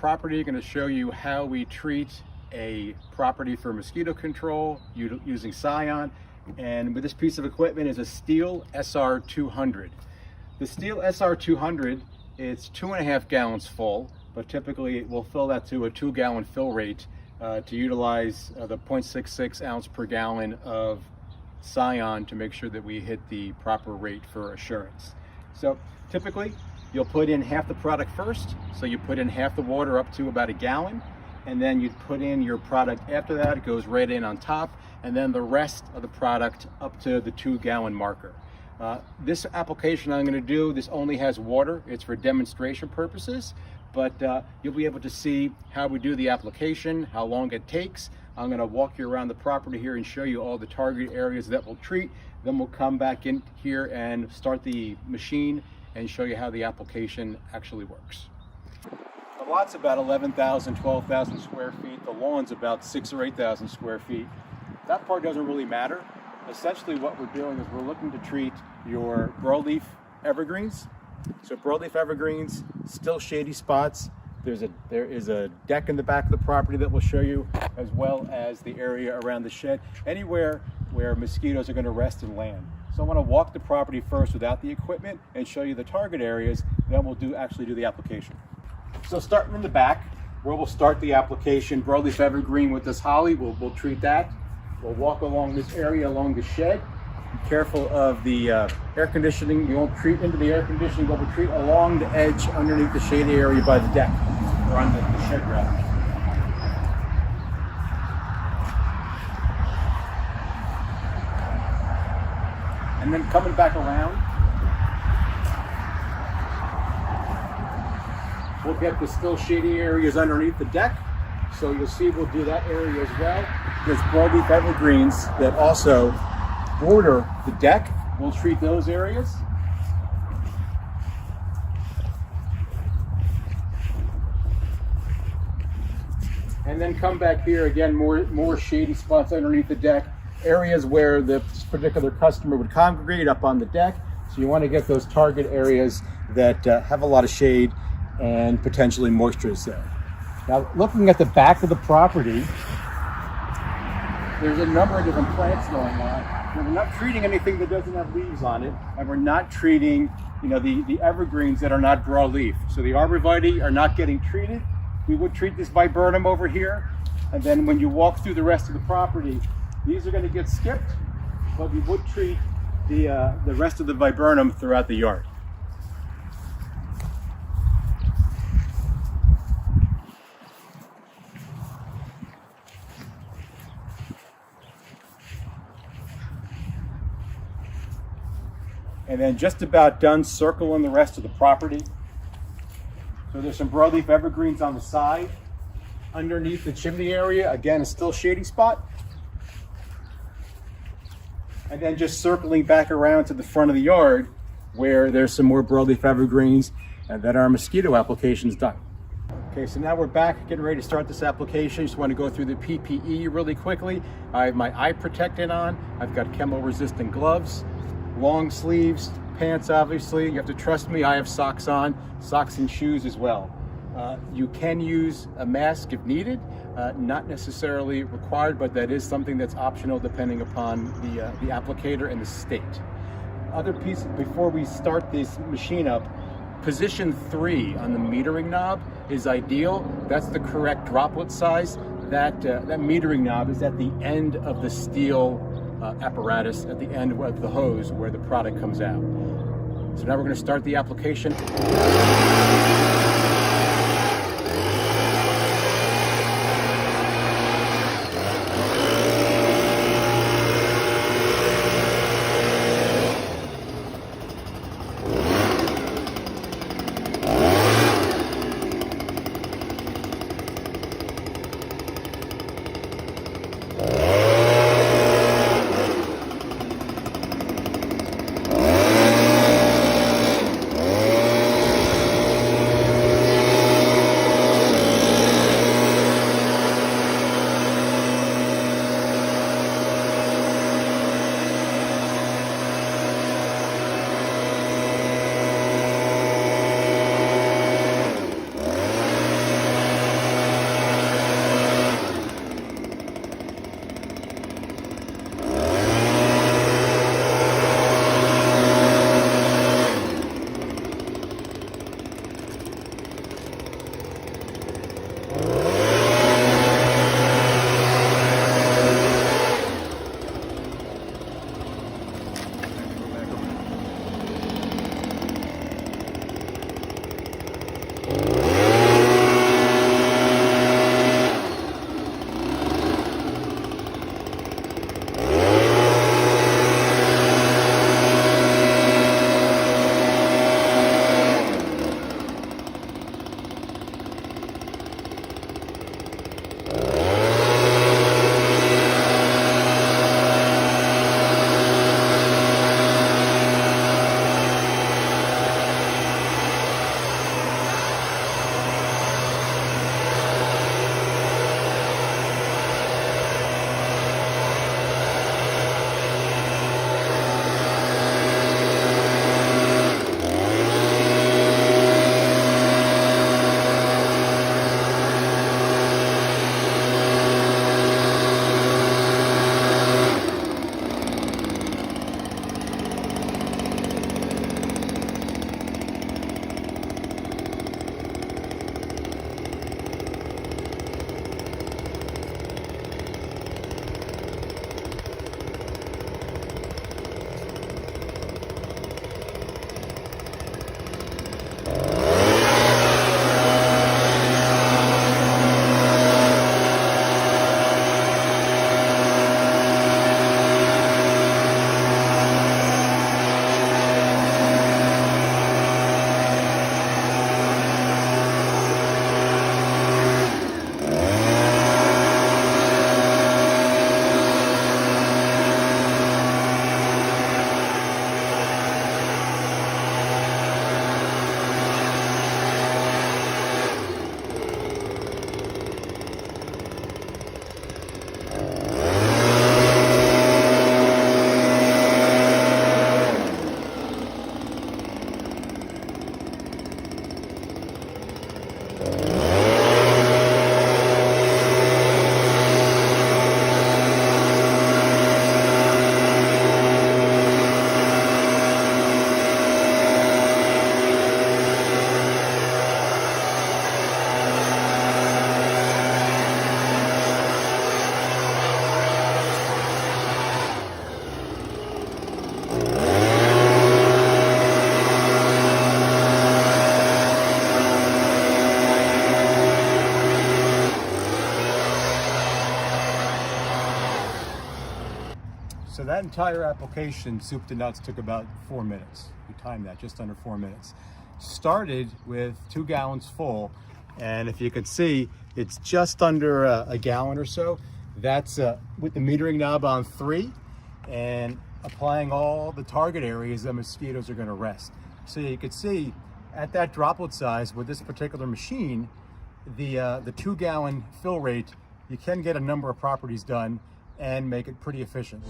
property, going to show you how we treat a property for mosquito control using Scion. And with this piece of equipment is a Stihl SR200. The Stihl SR200, it's 2.5 gallons full, but typically we'll fill that to a 2-gallon fill rate to utilize the 0.66 ounce per gallon of Scion to make sure that we hit the proper rate for assurance. So typically you'll put in half the product first. So you put in half the water up to about 1 gallon, and then you put in your product after that. It goes right in on top, and then the rest of the product up to the 2-gallon marker. This application I'm going to do, this only has water. It's for demonstration purposes, but you'll be able to see how we do the application, how long it takes. I'm going to walk you around the property here and show you all the target areas that we'll treat. Then we'll come back in here and start the machine and show you how the application actually works. The lot's about 11,000, 12,000 square feet. The lawn's about 6,000 or 8,000 square feet. That part doesn't really matter. Essentially what we're doing is we're looking to treat your broadleaf evergreens. So broadleaf evergreens, still shady spots. There is a deck in the back of the property that we'll show you, as well as the area around the shed, anywhere where mosquitoes are going to rest and land. So I want to walk the property first without the equipment and show you the target areas, then we'll actually do the application. So starting in the back, where we'll start the application, broadleaf evergreen with this holly, we'll treat that. We'll walk along this area along the shed. Be careful of the air conditioning. You won't treat into the air conditioning, but we'll treat along the edge underneath the shady area by the deck, or on the shed rather. And then coming back around, we'll get the still shady areas underneath the deck. So you'll see we'll do that area as well. There's broadleaf evergreens that also border the deck. We'll treat those areas. And then come back here again, more shady spots underneath the deck, areas where this particular customer would congregate up on the deck. So you want to get those target areas that have a lot of shade and potentially moisture is there. Now, looking at the back of the property, there's a number of different plants going on. We're not treating anything that doesn't have leaves on it, and we're not treating, the evergreens that are not broadleaf. So the arborvitae are not getting treated. We would treat this viburnum over here, and then when you walk through the rest of the property, these are going to get skipped, but we would treat the rest of the viburnum throughout the yard. And then just about done circling the rest of the property. So there's some broadleaf evergreens on the side. Underneath the chimney area, again, a still shady spot. And then just circling back around to the front of the yard where there's some more broadleaf evergreens and then our mosquito application's done. Okay, so now we're back getting ready to start this application. Just want to go through the PPE really quickly. I have my eye protectant on. I've got chemical resistant gloves, long sleeves, pants obviously. You have to trust me, I have socks on, socks and shoes as well. You can use a mask if needed, not necessarily required, but that is something that's optional depending upon the applicator and the state. Other piece, before we start this machine up, position 3 on the metering knob is ideal. That's the correct droplet size. That metering knob is at the end of the steel apparatus, at the end of the hose where the product comes out. So now we're going to start the application. So that entire application, soup to nuts, took about 4 minutes. We timed that, just under 4 minutes. Started with 2 gallons full, and if you could see, it's just under a gallon or so. That's with the metering knob on 3, and applying all the target areas that mosquitoes are going to rest. So you could see at that droplet size with this particular machine, the 2 gallon fill rate, you can get a number of properties done and make it pretty efficient.